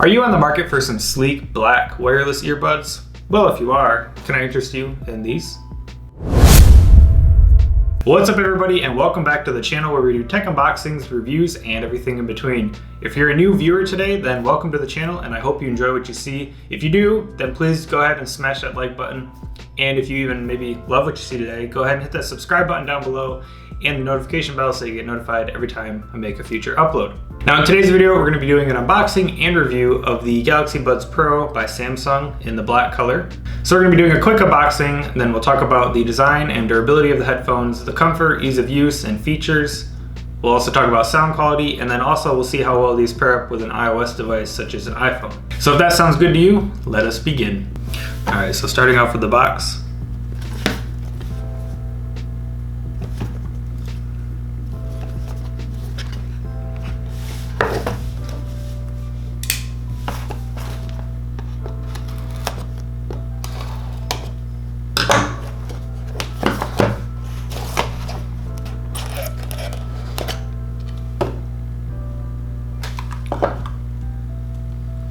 Are you on the market for some sleek, black, wireless earbuds? Well, if you are, can I interest you in these? What's up everybody, and welcome back to the channel where we do tech unboxings, reviews, and everything in between. If you're a new viewer today, then welcome to the channel and I hope you enjoy what you see. If you do, then please go ahead and smash that like button. And if you even maybe love what you see today, go ahead and hit that subscribe button down below and the notification bell so you get notified every time I make a future upload. Now in today's video, we're going to be doing an unboxing and review of the Galaxy Buds Pro by Samsung in the black color. So we're going to be doing a quick unboxing, and then we'll talk about the design and durability of the headphones, the comfort, ease of use, and features. We'll also talk about sound quality, and then also we'll see how well these pair up with an iOS device such as an iPhone. So if that sounds good to you, let us begin. Alright, so starting off with the box.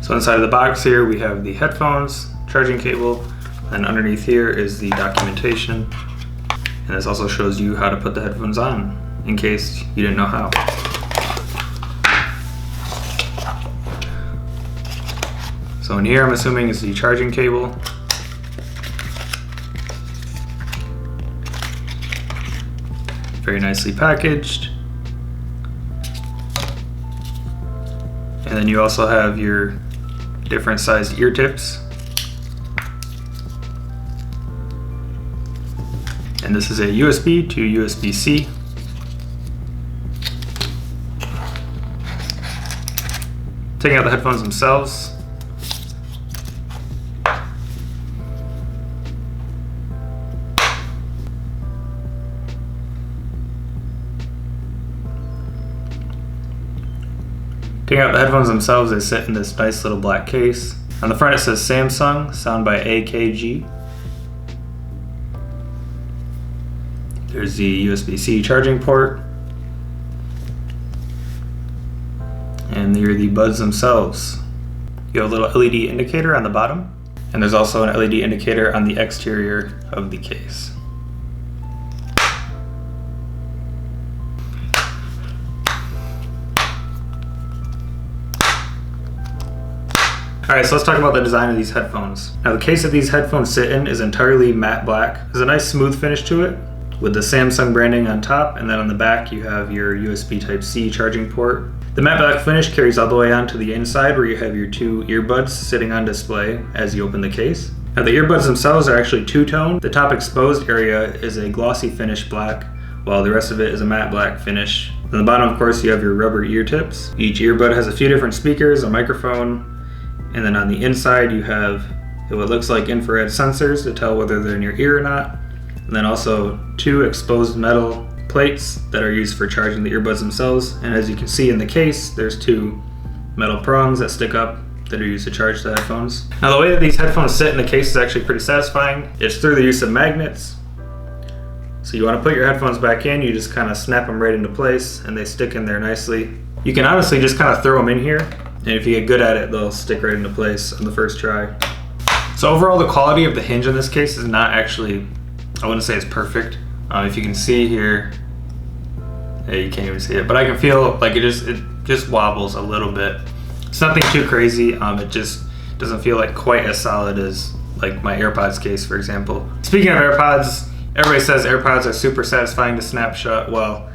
So inside of the box here we have the headphones, charging cable, and underneath here is the documentation. And this also shows you how to put the headphones on, in case you didn't know how. So in here I'm assuming is the charging cable. Very nicely packaged. And then you also have your different sized ear tips. And this is a USB to USB-C. Taking out the headphones themselves. Taking out the headphones themselves, they sit in this nice little black case. On the front it says Samsung, sound by AKG. There's the USB-C charging port. And there are the buds themselves. You have a little LED indicator on the bottom. And there's also an LED indicator on the exterior of the case. Alright, so let's talk about the design of these headphones. Now the case that these headphones sit in is entirely matte black. There's a nice smooth finish to it with the Samsung branding on top, and then on the back you have your USB Type-C charging port. The matte black finish carries all the way on to the inside where you have your two earbuds sitting on display as you open the case. Now the earbuds themselves are actually two-tone. The top exposed area is a glossy finish black, while the rest of it is a matte black finish. On the bottom, of course, you have your rubber ear tips. Each earbud has a few different speakers, a microphone, and then on the inside you have what looks like infrared sensors to tell whether they're in your ear or not. And then also two exposed metal plates that are used for charging the earbuds themselves. And as you can see in the case, there's two metal prongs that stick up that are used to charge the headphones. Now the way that these headphones sit in the case is actually pretty satisfying. It's through the use of magnets. So you want to put your headphones back in, you just kind of snap them right into place and they stick in there nicely. You can honestly just kind of throw them in here, and if you get good at it, they'll stick right into place on the first try. So overall, the quality of the hinge in this case is not actually, I wouldn't say it's perfect. If you can see here, yeah, you can't even see it, but I can feel like it just wobbles a little bit. It's nothing too crazy. It just doesn't feel like quite as solid as like my Airpods case, for example. Speaking of AirPods, everybody says AirPods are super satisfying to snap shut. Well,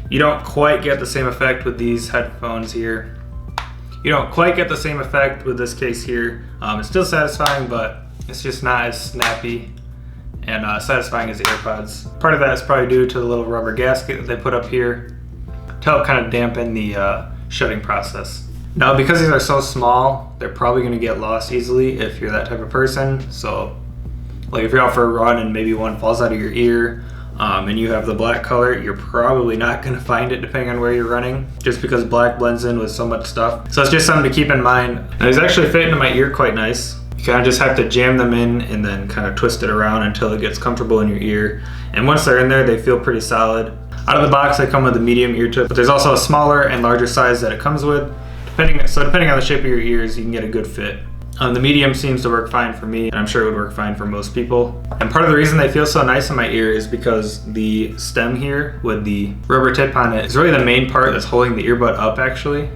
you don't quite get the same effect with these headphones here. You don't quite get the same effect with this case here. It's still satisfying, but it's just not as snappy and satisfying as the AirPods. Part of that is probably due to the little rubber gasket that they put up here to help kind of dampen the shutting process. Now, because these are so small, they're probably going to get lost easily if you're that type of person. So, like if you're out for a run and maybe one falls out of your ear, and you have the black color, you're probably not going to find it depending on where you're running, just because black blends in with so much stuff. So it's just something to keep in mind. And these actually fit into my ear quite nice. You kind of just have to jam them in and then kind of twist it around until it gets comfortable in your ear. And once they're in there, they feel pretty solid. Out of the box, they come with a medium ear tip, but there's also a smaller and larger size that it comes with. Depending on the shape of your ears, you can get a good fit. The medium seems to work fine for me, and I'm sure it would work fine for most people. And part of the reason they feel so nice in my ear is because the stem here with the rubber tip on it is really the main part that's holding the earbud up actually.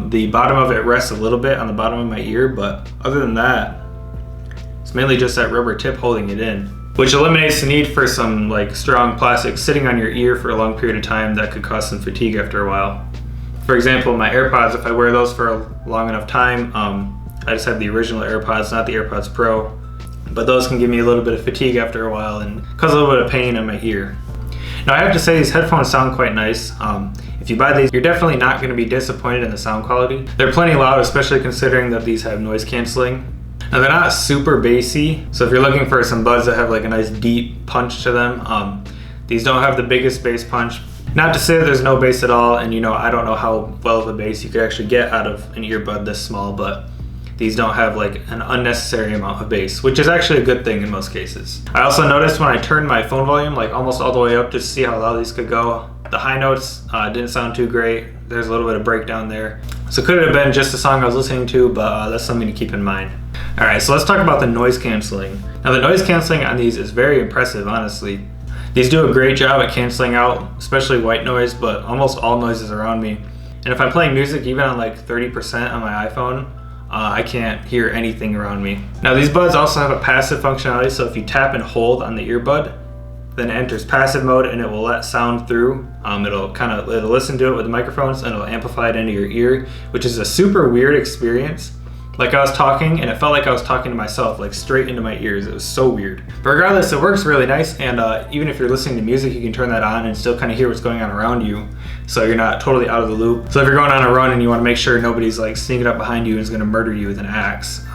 The bottom of it rests a little bit on the bottom of my ear, but other than that, it's mainly just that rubber tip holding it in, which eliminates the need for some like strong plastic sitting on your ear for a long period of time that could cause some fatigue after a while. For example, my AirPods, if I wear those for a long enough time, I just have the original AirPods, not the AirPods Pro, but those can give me a little bit of fatigue after a while and cause a little bit of pain in my ear. Now I have to say these headphones sound quite nice. If you buy these, you're definitely not going to be disappointed in the sound quality. They're plenty loud, especially considering that these have noise canceling. Now they're not super bassy, so if you're looking for some buds that have like a nice deep punch to them, these don't have the biggest bass punch. Not to say that there's no bass at all, and I don't know how well of a bass you could actually get out of an earbud this small, but these don't have like an unnecessary amount of bass, which is actually a good thing in most cases. I also noticed when I turned my phone volume like almost all the way up just to see how loud these could go, the high notes didn't sound too great. There's a little bit of breakdown there. So could it have been just the song I was listening to, but that's something to keep in mind. Alright, so let's talk about the noise canceling. Now the noise canceling on these is very impressive, honestly. These do a great job at canceling out, especially white noise, but almost all noises around me. And if I'm playing music even on like 30% on my iPhone, I can't hear anything around me. Now these buds also have a passive functionality, so if you tap and hold on the earbud, then it enters passive mode and it will let sound through. It'll listen to it with the microphones and it'll amplify it into your ear, which is a super weird experience. Like I was talking and it felt like I was talking to myself, like straight into my ears. It was so weird. But regardless, it works really nice, and even if you're listening to music, you can turn that on and still kind of hear what's going on around you, so you're not totally out of the loop. So if you're going on a run and you want to make sure nobody's like sneaking up behind you and is going to murder you with an axe,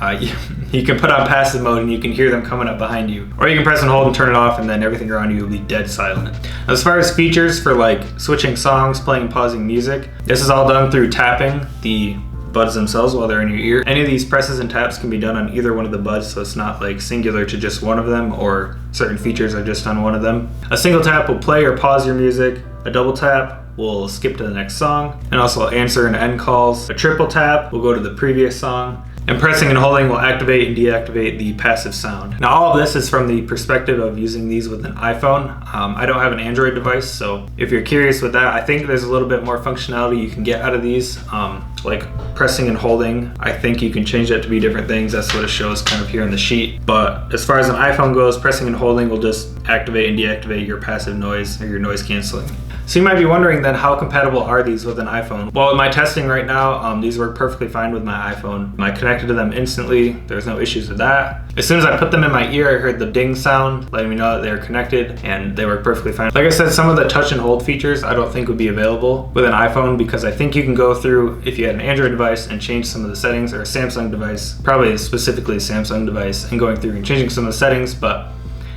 you can put on passive mode and you can hear them coming up behind you. Or you can press and hold and turn it off, and then everything around you will be dead silent. As far as features for like switching songs, playing and pausing music, this is all done through tapping the buds themselves while they're in your ear. Any of these presses and taps can be done on either one of the buds, so it's not like singular to just one of them, or certain features are just on one of them. A single tap will play or pause your music. A double tap will skip to the next song and also answer and end calls. A triple tap will go to the previous song. And pressing and holding will activate and deactivate the passive sound. Now all of this is from the perspective of using these with an iPhone. I don't have an Android device, so if you're curious with that, I think there's a little bit more functionality you can get out of these. Like pressing and holding, I think you can change that to be different things. That's what it shows kind of here on the sheet. But as far as an iPhone goes, pressing and holding will just activate and deactivate your passive noise or your noise canceling. So you might be wondering then, how compatible are these with an iPhone? Well, in my testing right now, these work perfectly fine with my iPhone. I connected to them instantly. There's no issues with that. As soon as I put them in my ear, I heard the ding sound, letting me know that they're connected, and they work perfectly fine. Like I said, some of the touch and hold features I don't think would be available with an iPhone, because I think you can go through, if you had an Android device, and change some of the settings, or a Samsung device, probably specifically a Samsung device, and going through and changing some of the settings, but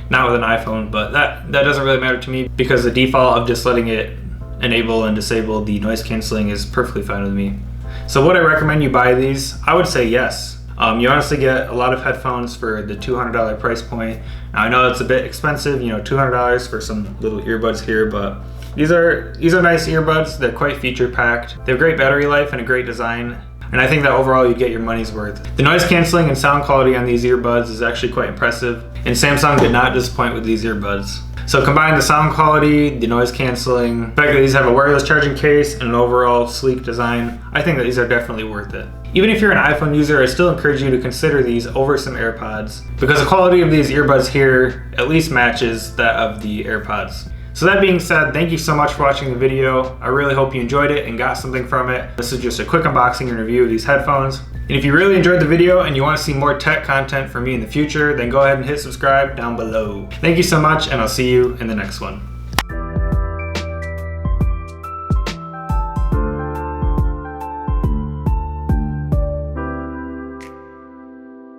not with an iPhone. But that doesn't really matter to me, because the default of just letting it enable and disable the noise canceling is perfectly fine with me. So would I recommend you buy these? I would say yes. You honestly get a lot of headphones for the $200 price point. Now I know it's a bit expensive, $200 for some little earbuds here, but these are nice earbuds. They're quite feature packed. They have great battery life and a great design. And I think that overall you get your money's worth. The noise canceling and sound quality on these earbuds is actually quite impressive, and Samsung did not disappoint with these earbuds. So combine the sound quality, the noise canceling, the fact that these have a wireless charging case, and an overall sleek design, I think that these are definitely worth it. Even if you're an iPhone user, I still encourage you to consider these over some AirPods, because the quality of these earbuds here at least matches that of the AirPods. So that being said, thank you so much for watching the video. I really hope you enjoyed it and got something from it. This is just a quick unboxing and review of these headphones. And if you really enjoyed the video and you want to see more tech content from me in the future, then go ahead and hit subscribe down below. Thank you so much, and I'll see you in the next one.